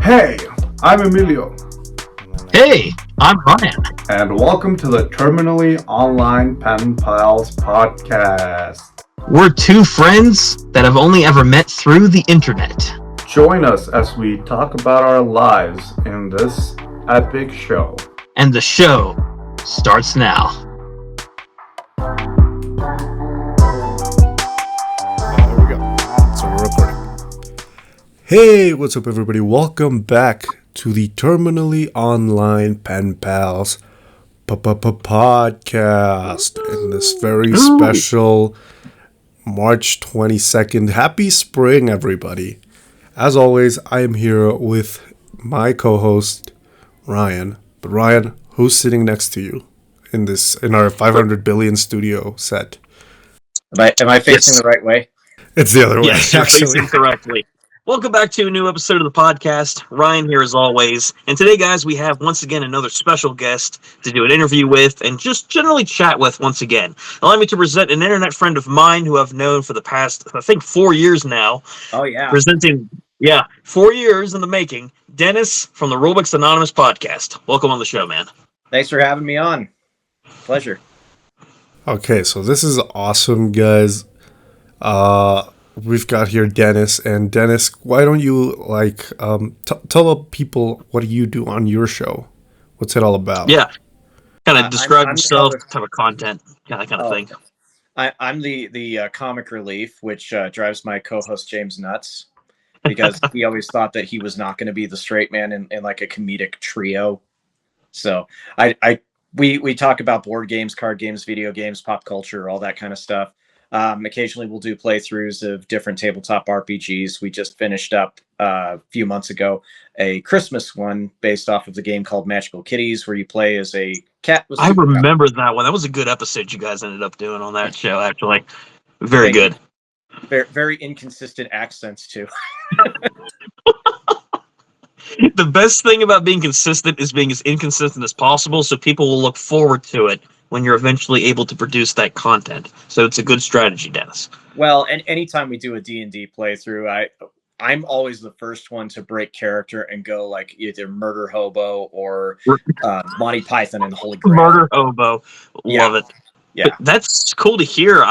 Hey, I'm Emilio. Hey, I'm Ryan. And welcome to the Terminally Online Pen Pals podcast. We're two friends that have only ever met through the internet. Join us as we talk about our lives in this epic show. And the show starts now. There we go. So we're recording. Hey, what's up, everybody? Welcome back to the Terminally Online Pen Pals podcast in this very special March 22nd. Happy spring, everybody. As always, I am here with my co-host, Ryan. But Ryan, who's sitting next to you in our 500 billion studio set? Am I facing the right way? It's the other way, Yes, you're actually. facing correctly. Welcome back to a new episode of the podcast. Ryan here as always. And today, guys, we have once again another special guest to do an interview with and just generally chat with once again. Allow me to present an internet friend of mine who I've known for the past, I think, 4 years now. Oh, yeah. 4 years in the making. Dennis from the Rulebooks Anonymous podcast. Welcome on the show, man. Thanks for having me on. Pleasure. Okay, so this is awesome, guys. We've got here Dennis, and Dennis, why don't you tell the people what do you do on your show? What's it all about? Yeah, kind of describe I'm yourself, type of content, that kind of thing. I'm the comic relief, which drives my co-host James nuts because he always thought that he was not going to be the straight man in like a comedic trio. So we talk about board games, card games, video games, pop culture, all that kind of stuff. Occasionally we'll do playthroughs of different tabletop RPGs. We just finished up a few months ago a Christmas one based off of the game called Magical Kitties, where you play as a cat. I remember that one. That was a good episode you guys ended up doing on that show, actually. Very good. Very, very inconsistent accents, too. The best thing about being consistent is being as inconsistent as possible, so people will look forward to it when you're eventually able to produce that content. So it's a good strategy, Dennis. Well, and anytime we do a D&D playthrough, I'm always the first one to break character and go like either Murder Hobo or Monty Python and Holy Grail. Murder Hobo. Love it. Yeah. That's cool to hear.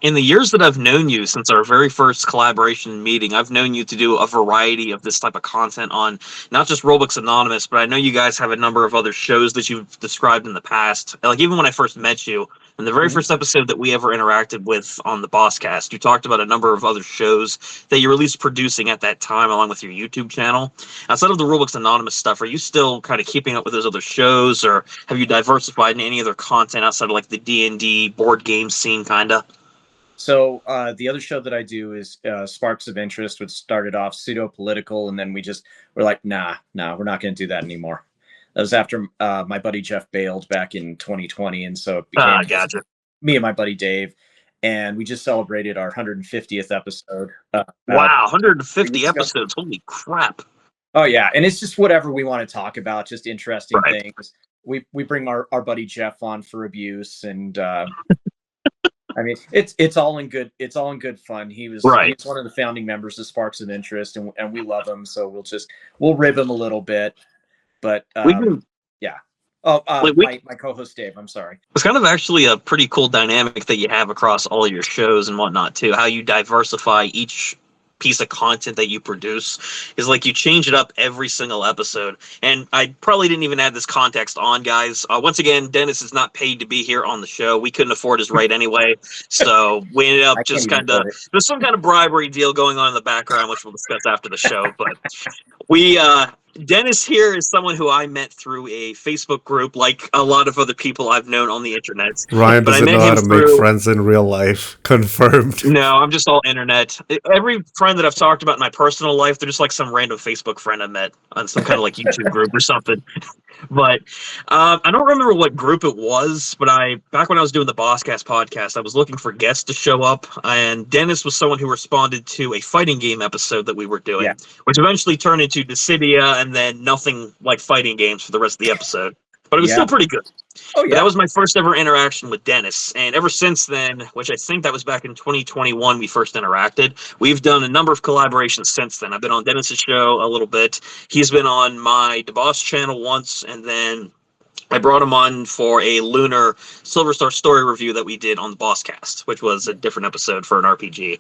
In the years that I've known you, since our very first collaboration meeting, I've known you to do a variety of this type of content on not just Rulebooks Anonymous, but I know you guys have a number of other shows that you've described in the past. Like even when I first met you, in the very first episode that we ever interacted with on the Bosscast, you talked about a number of other shows that you were at least producing at that time, along with your YouTube channel. Outside of the Rulebooks Anonymous stuff, are you still kind of keeping up with those other shows, or have you diversified in any other content outside of like the D&D board game scene, kind of? So the other show that I do is Sparks of Interest, which started off pseudo-political, and then we're like, nah, we're not going to do that anymore. That was after my buddy Jeff bailed back in 2020, and so it became Gotcha. me and my buddy Dave, and we just celebrated our 150th episode. Wow, 150 episodes! Holy crap! Oh yeah, and it's just whatever we want to talk about, just interesting Right. things. We bring our buddy Jeff on for abuse, and I mean it's all in good fun. He's one of the founding members of Sparks of Interest, and we love him, so we'll rib him a little bit. But yeah. Oh, my co-host Dave. I'm sorry. It's kind of actually a pretty cool dynamic that you have across all your shows and whatnot too. How you diversify each piece of content that you produce is like you change it up every single episode. And I probably didn't even add this context on, guys. Once again, Dennis is not paid to be here on the show. We couldn't afford his rate anyway, so we ended up just kind of there's some kind of bribery deal going on in the background, which we'll discuss after the show. But Dennis here is someone who I met through a Facebook group, like a lot of other people I've known on the internet. Ryan doesn't know how to make friends in real life. Confirmed. No, I'm just all internet. Every friend that I've talked about in my personal life, they're just like some random Facebook friend I met on some kind of like YouTube group or something. But I don't remember what group it was, but back when I was doing the Bosscast podcast, I was looking for guests to show up, and Dennis was someone who responded to a fighting game episode that we were doing, which eventually turned into Dissidia and then nothing like fighting games for the rest of the episode. But it was still pretty good. Oh But yeah. that was my first ever interaction with Dennis. And ever since then, which I think that was back in 2021, we first interacted. We've done a number of collaborations since then. I've been on Dennis's show a little bit. He's been on my DeBoss channel once, and then I brought him on for a Lunar Silver Star story review that we did on the Bosscast, which was a different episode for an RPG.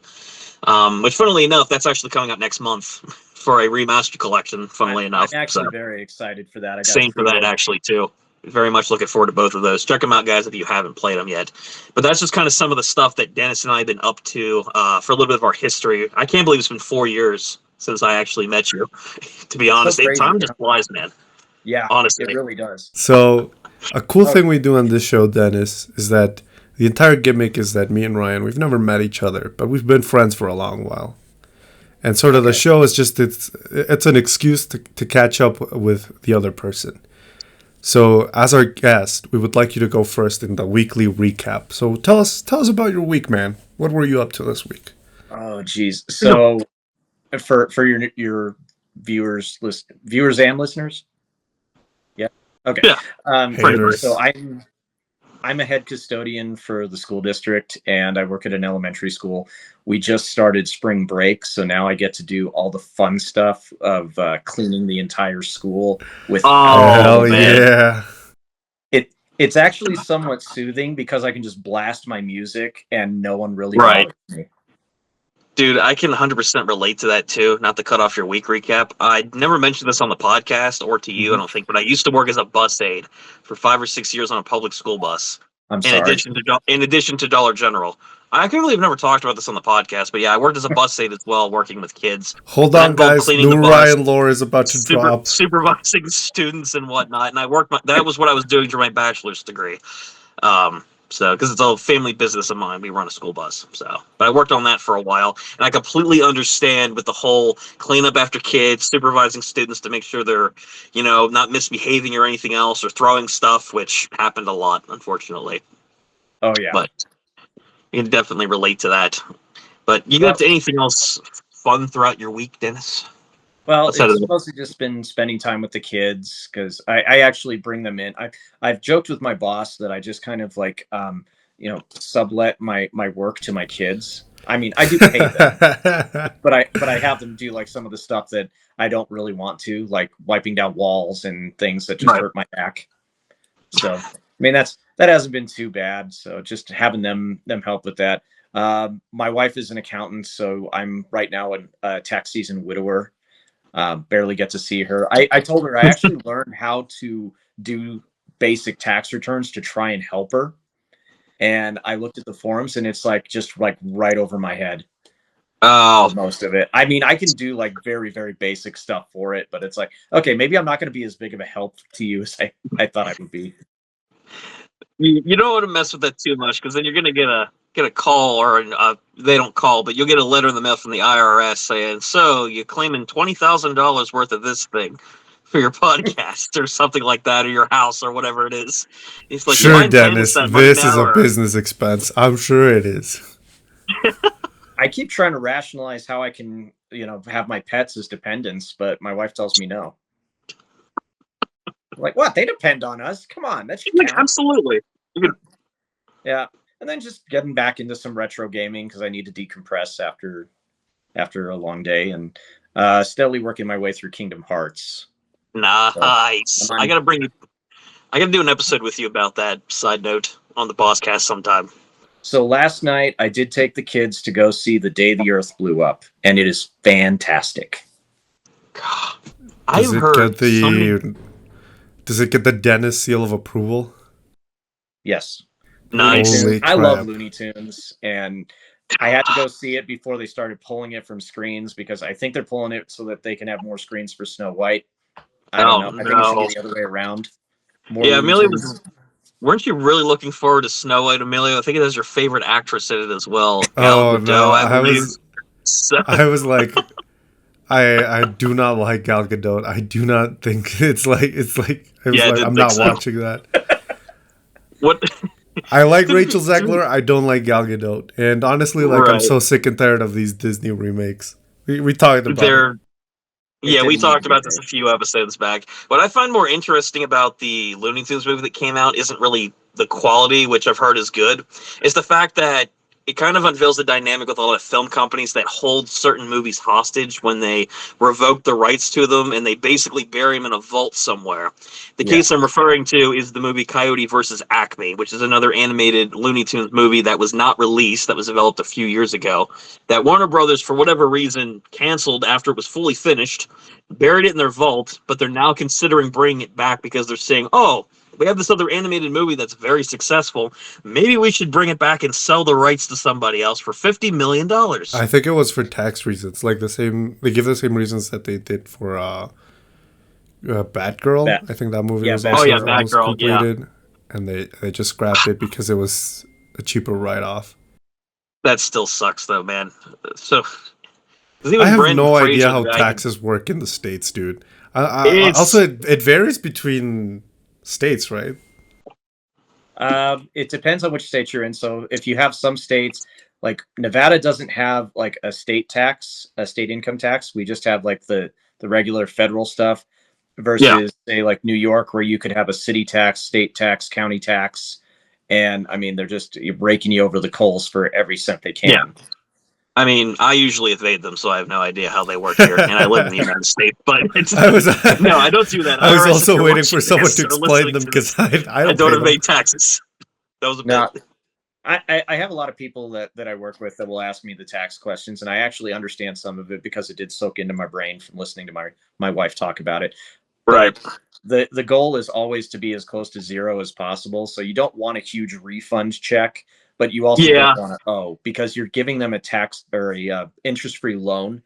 Which, funnily enough, that's actually coming up next month for a remaster collection, funnily enough. I'm actually very excited for that. I got same for that, actually, too. Very much looking forward to both of those. Check them out, guys, if you haven't played them yet. But that's just kind of some of the stuff that Dennis and I have been up to for a little bit of our history. I can't believe it's been 4 years since I actually met you, to be honest. So Time just flies, man. Yeah, honestly. it really does. So, a cool thing we do on this show, Dennis, is that the entire gimmick is that me and Ryan, we've never met each other, but we've been friends for a long while. And sort of the show is just, it's an excuse to catch up with the other person. So, as our guest, we would like you to go first in the weekly recap. So, tell us about your week, man. What were you up to this week? Oh, geez. So, for your viewers and listeners, yeah, okay. Yeah. So I'm a head custodian for the school district, and I work at an elementary school. We just started spring break, so now I get to do all the fun stuff of cleaning the entire school with. Hell yeah! It's actually somewhat soothing because I can just blast my music and no one really bothers me. Dude, I can 100% relate to that too. Not to cut off your week recap. I never mentioned this on the podcast or to you, I don't think, but I used to work as a bus aide for 5 or 6 years on a public school bus. In addition to Dollar General. I can't believe I've never talked about this on the podcast, but yeah, I worked as a bus aide as well, working with kids. Hold on, guys. New Ryan lore is about to drop. Supervising students and whatnot, and that was what I was doing for my bachelor's degree. So, because it's a family business of mine, we run a school bus. So, but I worked on that for a while, and I completely understand with the whole cleanup after kids, supervising students to make sure they're, not misbehaving or anything else, or throwing stuff, which happened a lot, unfortunately. Oh yeah, but you can definitely relate to that. But you got anything else fun throughout your week, Dennis? Well, it's mostly just been spending time with the kids because I actually bring them in. I've joked with my boss that I just kind of like, sublet my work to my kids. I mean, I do pay them, but I have them do like some of the stuff that I don't really want to, like wiping down walls and things that just hurt my back. So, I mean, that hasn't been too bad. So just having them help with that. My wife is an accountant, so I'm right now a tax season widower. Barely get to see her. I told her I actually learned how to do basic tax returns to try and help her. And I looked at the forums and it's like just like right over my head. Oh, most of it. I mean, I can do like very, very basic stuff for it, but it's like, okay, maybe I'm not going to be as big of a help to you as I thought I would be. You don't want to mess with that too much because then you're going to get a call, or they don't call, but you'll get a letter in the mail from the IRS saying, so you're claiming $20,000 worth of this thing for your podcast or something like that, or your house or whatever it is. It's like, sure, Dennis, this is a business expense. I'm sure it is. I keep trying to rationalize how I can, have my pets as dependents, but my wife tells me no. Like, what? They depend on us. Come on, that's absolutely. Yeah. And then just getting back into some retro gaming because I need to decompress after a long day, and steadily working my way through Kingdom Hearts. Nice. So I gotta do an episode with you about that. Side note on the Bosscast sometime. So last night I did take the kids to go see The Day the Earth Blew Up, and it is fantastic. God, I've heard. Does it get the Dennis seal of approval? Yes. Nice. I love Looney Tunes, and I had to go see it before they started pulling it from screens because I think they're pulling it so that they can have more screens for Snow White. I don't know. I think it should be the other way around. Amelia weren't you really looking forward to Snow White, Amelia? I think it has your favorite actress in it as well. Oh, no. I was like, I do not like Gal Gadot. I do not think it's like I'm not watching that. What? I like Rachel Zegler. I don't like Gal Gadot. And honestly, I'm so sick and tired of these Disney remakes. We talked about it. It Yeah, we didn't need to talked be about this there. a few episodes back. What I find more interesting about the Looney Tunes movie that came out isn't really the quality, which I've heard is good. It's the fact that it kind of unveils the dynamic with a lot of film companies that hold certain movies hostage when they revoke the rights to them and they basically bury them in a vault somewhere. The Yeah. case I'm referring to is the movie Coyote versus Acme, which is another animated Looney Tunes movie that was not released, that was developed a few years ago, that Warner Brothers, for whatever reason, canceled after it was fully finished, buried it in their vault, but they're now considering bringing it back because they're saying, oh, we have this other animated movie that's very successful. Maybe we should bring it back and sell the rights to somebody else for $50 million. I think it was for tax reasons, like they give the same reasons that they did for Batgirl. Bat- I think that movie yeah, was Oh, also yeah, almost Batgirl, yeah. completed, and they just scrapped it because it was a cheaper write-off. That still sucks, though, man. So, 'cause I even have Brendan no idea Fraser, how the guy, taxes work in the States, dude. it's Also, it varies between states, right? It depends on which state you're in. So if you have some states, like Nevada doesn't have like a state tax, a state income tax. We just have like the regular federal stuff yeah, versus say like New York, where you could have a city tax, state tax, county tax. And I mean, they're just raking you over the coals for every cent they yeah. can. I mean, I usually evade them, so I have no idea how they work here, and I live in the United States. But it's I was no, I don't do that. I was IRS, if also you're waiting for watching someone this to or explain listening them to because this, I I don't don't pay them. evade taxes. That was a Now, bit. I have a lot of people that I work with that will ask me the tax questions, and I actually understand some of it because it did soak into my brain from listening to my wife talk about it. Right. But the goal is always to be as close to zero as possible. So you don't want a huge refund check, but you also Yeah, don't want to owe, because you're giving them a tax or a interest-free loan,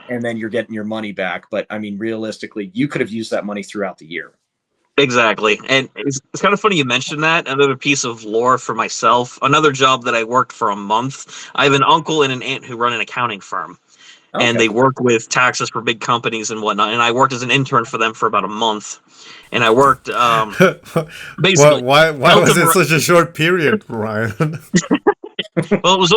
and then you're getting your money back. But I mean, realistically, you could have used that money throughout the year. exactly. And it's kind of funny you mentioned that. Another piece of lore for myself, another job that I worked for a month. I have an uncle and an aunt who run an accounting firm, and Okay. they work with taxes for big companies and whatnot. And I worked as an intern for them for about a month, and I worked basically Why helped was them. it such a short period, Ryan? Well, it was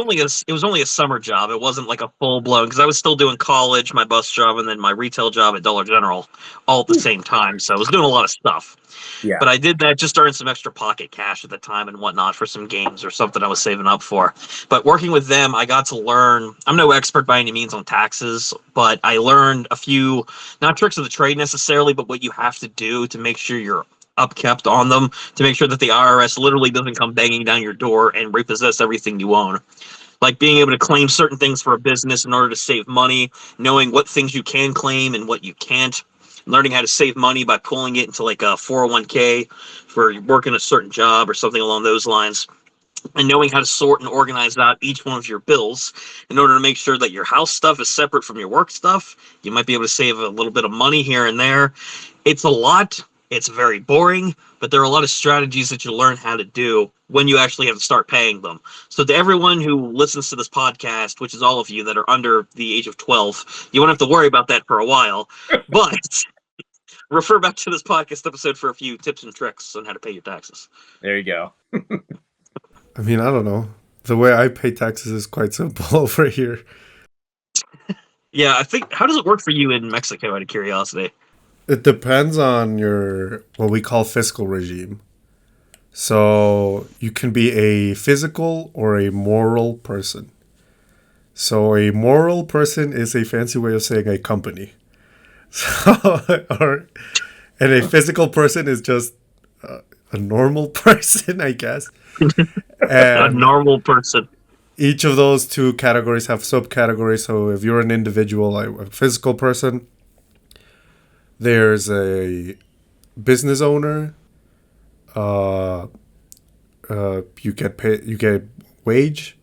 only a summer job. It wasn't like a full blown, because I was still doing college, my bus job, and then my retail job at Dollar General all at the same time. So I was doing a lot of stuff. Yeah. But I did that just to earn some extra pocket cash at the time and whatnot for some games or something I was saving up for. But working with them, I got to learn. I'm no expert by any means on taxes, but I learned a few, not tricks of the trade necessarily, but what you have to do to make sure you're upkept on them, to make sure that the IRS literally doesn't come banging down your door and repossess everything you own. Like being able to claim certain things for a business in order to save money, knowing what things you can claim and what you can't, learning how to save money by pulling it into like a 401k for working a certain job or something along those lines, and knowing how to sort and organize out each one of your bills in order to make sure that your house stuff is separate from your work stuff. You might be able to save a little bit of money here and there. It's a lot. It's very boring, but there are a lot of strategies that you learn how to do when you actually have to start paying them. So to everyone who listens to this podcast, which is all of you that are under the age of 12, you won't have to worry about that for a while. But refer back to this podcast episode for a few tips and tricks on how to pay your taxes. There you go. I mean, I don't know. The way I pay taxes is quite simple over here. Yeah, I think, how does it work for you in Mexico, out of curiosity? It depends on your what we call fiscal regime. So you can be a physical or a moral person. So a moral person is a fancy way of saying a company. So, and a physical person is just a normal person, I guess. A And normal person. each of those two categories have subcategories. So if you're an individual, like a physical person, there's a business owner. You get pay, you get wage,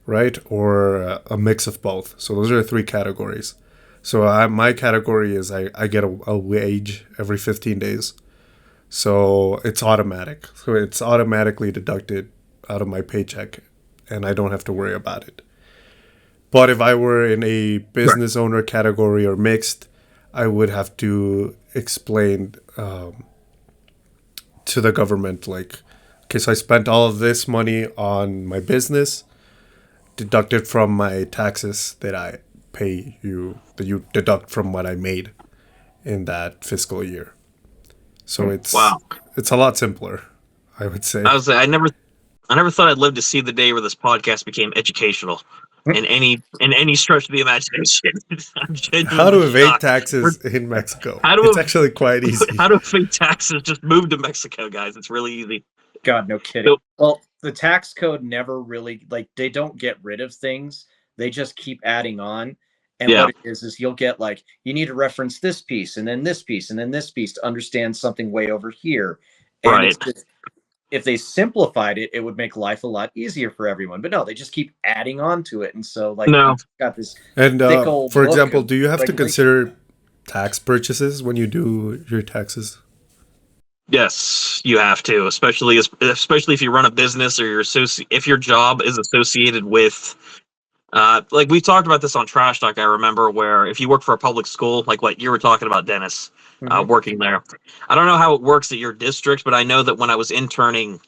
right, or a mix of both. So those are the three categories. So my category is I get a wage every 15 days. So it's automatic. So it's automatically deducted out of my paycheck, and I don't have to worry about it. But if I were in a business owner category or mixed, I would have to explain to the government, like, okay, so I spent all of this money on my business, deducted from my taxes that pay you, that you deduct from what I made in that fiscal year. So Wow. it's a lot simpler, I would say. I never thought I'd live to see the day where this podcast became educational in any stretch of the imagination. I'm How to genuinely evade shocked. taxes in Mexico. How to It's ev- actually quite easy. How to evade taxes? Just move to Mexico, guys. It's really easy. God, no kidding. So, Well, the tax code never really, like, they don't get rid of things. They just keep adding on. And yeah, what it is you'll get, like, you need to reference this piece and then this piece and then this piece to understand something way over here. And right. it's just, if they simplified it, it would make life a lot easier for everyone. But no, they just keep adding on to it. And so, like, No. you've got this And thick old for book example, of do you have to regulations. consider tax purchases when you do your taxes? Yes, you have to, especially if you run a business or if your job is associated with, like we talked about this on Trash Talk. I remember where if you work for a public school, like what you were talking about, Dennis, Mhm. working there. I don't know how it works at your district, but I know that when I was interning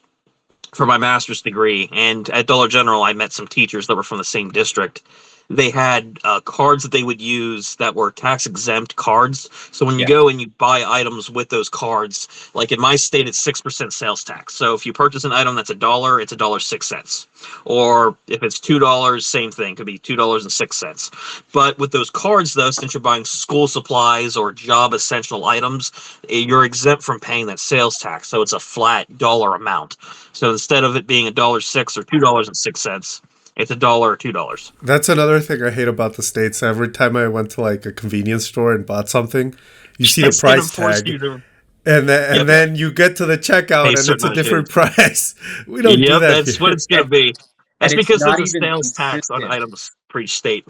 for my master's degree and at Dollar General, I met some teachers that were from the same district. They had cards that they would use that were tax exempt cards. So when you Yeah. go and you buy items with those cards, like in my state, it's 6% sales tax. So if you purchase an item that's $1, it's $1.06. Or if it's $2, same thing, could be $2.06. But with those cards, though, since you're buying school supplies or job essential items, you're exempt from paying that sales tax. So it's a flat dollar amount. So instead of it being $1.06 or $2.06, it's $1 or $2. That's another thing I hate about the States. Every time I went to like a convenience store and bought something, you see the Instead of price forcing tag, you to and then you get to the pay checkout a and certain it's a amount of different change. price. We don't do Yep, that that's what here. it's going to be. That's And it's because not there's a even sales tax on consistent. items for each state.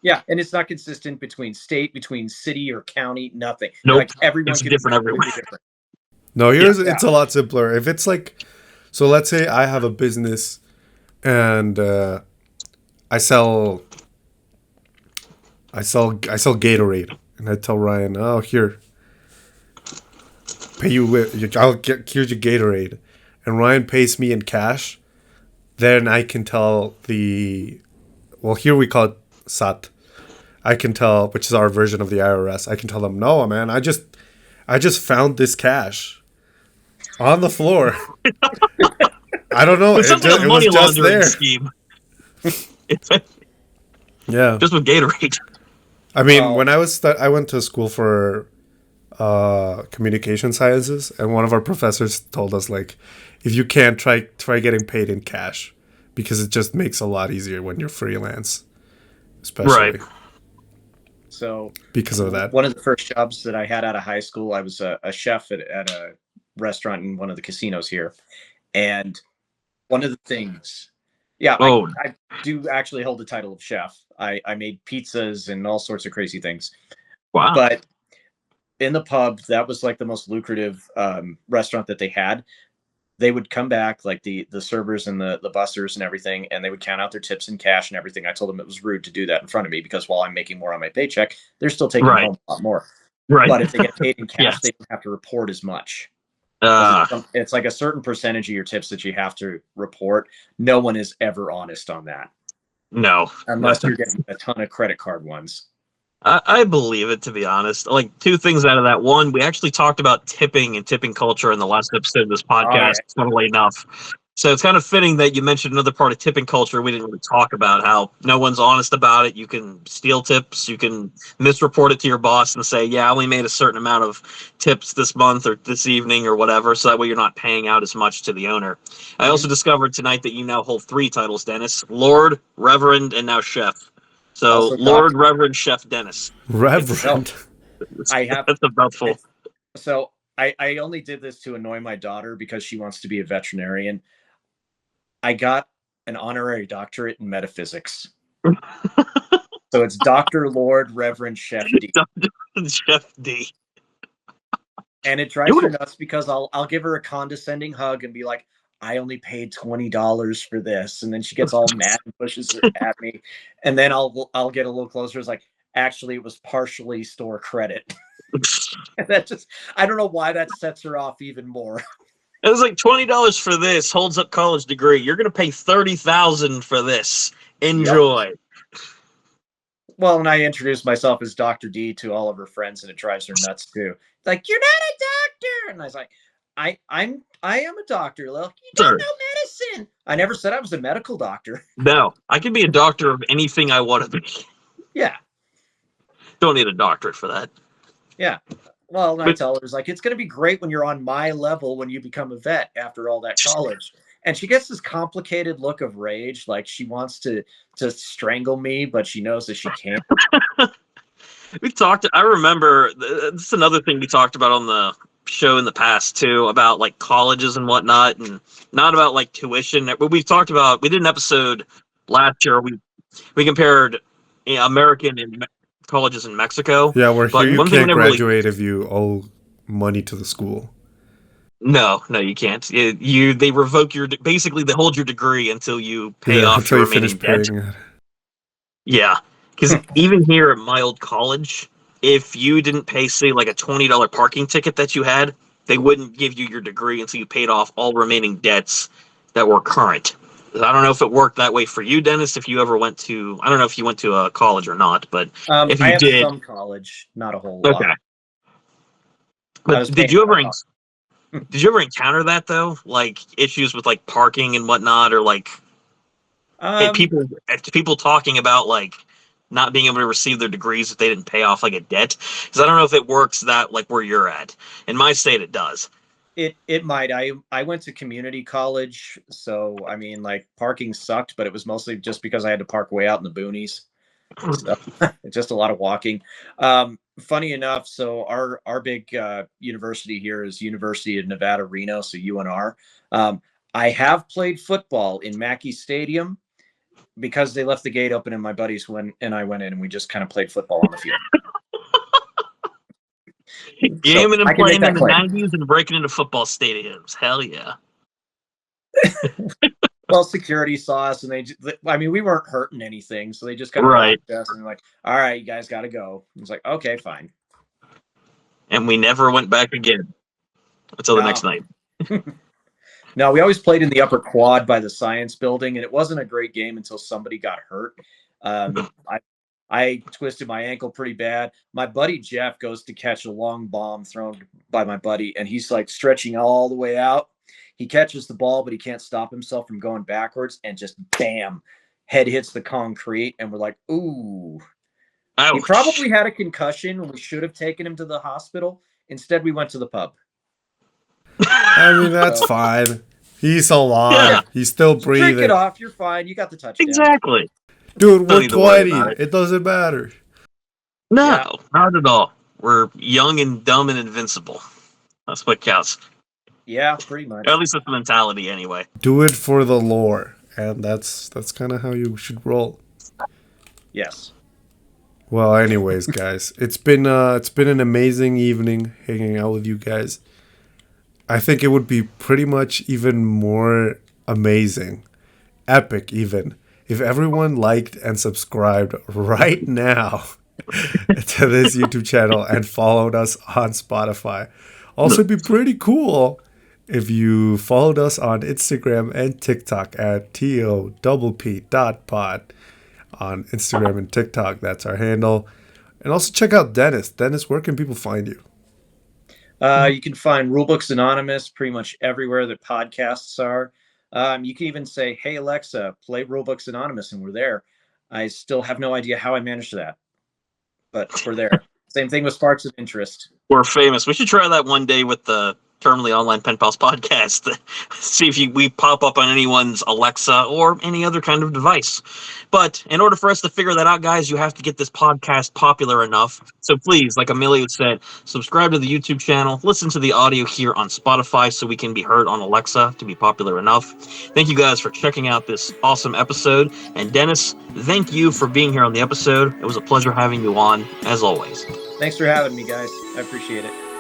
Yeah, and it's not consistent between state, between city or county, nothing. Nope, Like, everyone it's could be different everywhere. completely different. No, here's Yeah. it's a lot simpler. If it's like, so let's say I have a business and I sell Gatorade, and I tell Ryan, oh here, pay you with, here's your Gatorade, and Ryan pays me in cash. Then I can tell here we call it SAT. I can tell, which is our version of the IRS. I can tell them, no, man, I just found this cash on the floor. I don't know. It sounds like a It was money just laundering there. scheme. Yeah. Just with Gatorade. I mean, Well- when I went to school for communication sciences, and one of our professors told us, like, if you can't, try getting paid in cash, because it just makes a lot easier when you're freelance, especially Right. So because of that. one of the first jobs that I had out of high school, I was a chef at a restaurant in one of the casinos here. And one of the things, yeah, Oh. I do actually hold the title of chef. I made pizzas and all sorts of crazy things. Wow. But in the pub, that was like the most lucrative restaurant that they had. They would come back, like the servers and the bussers and everything, and they would count out their tips in cash and everything. I told them it was rude to do that in front of me, because while I'm making more on my paycheck, they're still taking Right. home a lot more. Right. But if they get paid in cash, Yes. they don't have to report as much. 'Cause Uh, it's like a certain percentage of your tips that you have to report. No one is ever honest on that, no. unless you're getting a ton of credit card ones. I believe it, to be honest. Like, two things out of that. One, we actually talked about tipping and tipping culture in the last episode of this podcast, funnily enough. So it's kind of fitting that you mentioned another part of tipping culture we didn't really talk about, how no one's honest about it. You can steal tips. You can misreport it to your boss and say, yeah, I only made a certain amount of tips this month or this evening or whatever, so that way you're not paying out as much to the owner. I also discovered tonight that you now hold 3 titles, Dennis: Lord, Reverend, and now Chef. So, Also Lord, Doctor. Reverend, Chef Dennis. Reverend. I have That's a mouthful. So I only did this to annoy my daughter because she wants to be a veterinarian. I got an honorary doctorate in metaphysics. So it's Dr. Lord Reverend Chef D. Chef D. And it drives her nuts because I'll give her a condescending hug and be like, I only paid $20 for this. And then she gets all mad and pushes it at me. And then I'll get a little closer. It's like, actually, it was partially store credit. And that just, I don't know why that sets her off even more. It was like $20 for this, holds up college degree. You're gonna pay $30,000 for this. Enjoy. Well, and I introduced myself as Dr. D to all of her friends, and it drives her nuts too. Like, you're not a doctor, and I was like, I am a doctor. Like, you don't Sir, know medicine. I never said I was a medical doctor. no, I can be a doctor of anything I want to be. Yeah, Don't need a doctorate for that. yeah. Well, and I But tell her, like, it's going to be great when you're on my level when you become a vet after all that college. And she gets this complicated look of rage, like she wants to strangle me, but she knows that she can't. we talked. I remember this is another thing we talked about on the show in the past too, about like colleges and whatnot, and not about like tuition. But we talked about. We did an episode last year. We compared American and colleges in Mexico. Yeah, where here But you one thing we can't never really. graduate if you owe money to the school. No, you can't. They revoke your basically they hold your degree until you pay off until your you finish remaining debt. paying it. Yeah, because even here at my old college, if you didn't pay, say, like a $20 parking ticket that you had, they wouldn't give you your degree until you paid off all remaining debts that were current. I don't know if it worked that way for you, Dennis. If you ever went to, I don't know if you went to a college or not, but if you I have did, some college, not a whole okay. lot. But did you ever encounter that though, like issues with like parking and whatnot, or like people talking about like not being able to receive their degrees if they didn't pay off like a debt? Because I don't know if it works that like where you're at. In my state, it does. It might. I went to community college, so I mean, like parking sucked, but it was mostly just because I had to park way out in the boonies. So, just a lot of walking. Funny enough, so our big university here is University of Nevada, Reno, so UNR. I have played football in Mackey Stadium because they left the gate open, and my buddies and I went in, and we just kind of played football on the field. Gaming So and playing in the claim. 90s and breaking into football stadiums. Hell yeah. Well, security saw us, and we weren't hurting anything, so they just kind of Right. us and like, all right, you guys got to go. It's like, okay, fine. And we never went back again until the next night. No, we always played in the upper quad by the science building, and it wasn't a great game until somebody got hurt. I twisted my ankle pretty bad. My buddy Jeff goes to catch a long bomb thrown by my buddy, and he's like stretching all the way out. He catches the ball, but he can't stop himself from going backwards, and just bam, head hits the concrete, and we're like, ooh. Ouch. He probably had a concussion. We should have taken him to the hospital. Instead, we went to the pub. I mean, that's fine. He's alive. Yeah. He's still breathing. Drink it off. You're fine. You got the touchdown. Exactly. Dude, we're 20. It doesn't matter. No, not at all. We're young and dumb and invincible. That's what counts. Yeah, pretty much. Or at least that's the mentality anyway. Do it for the lore. And that's kind of how you should roll. Yes. Well, anyways, guys, it's been an amazing evening hanging out with you guys. I think it would be pretty much even more amazing, epic even, if everyone liked and subscribed right now to this YouTube channel and followed us on Spotify. Also, it'd be pretty cool if you followed us on Instagram and TikTok at TOPP.pod. On Instagram and TikTok, that's our handle. And also check out Dennis. Dennis, where can people find you? You can find Rulebooks Anonymous pretty much everywhere that podcasts are. You can even say, hey, Alexa, play Rulebooks Anonymous, and we're there. I still have no idea how I managed that, but we're there. Same thing with Sparks of Interest. We're famous. We should try that one day with the Terminally Online Pen Pals podcast. See if we pop up on anyone's Alexa or any other kind of device. But in order for us to figure that out, guys, you have to get this podcast popular enough. So please, like Amelia said, subscribe to the YouTube channel, listen to the audio here on Spotify so we can be heard on Alexa to be popular enough. Thank you guys for checking out this awesome episode. And Dennis, thank you for being here on the episode. It was a pleasure having you on, as always. Thanks for having me, guys. I appreciate it.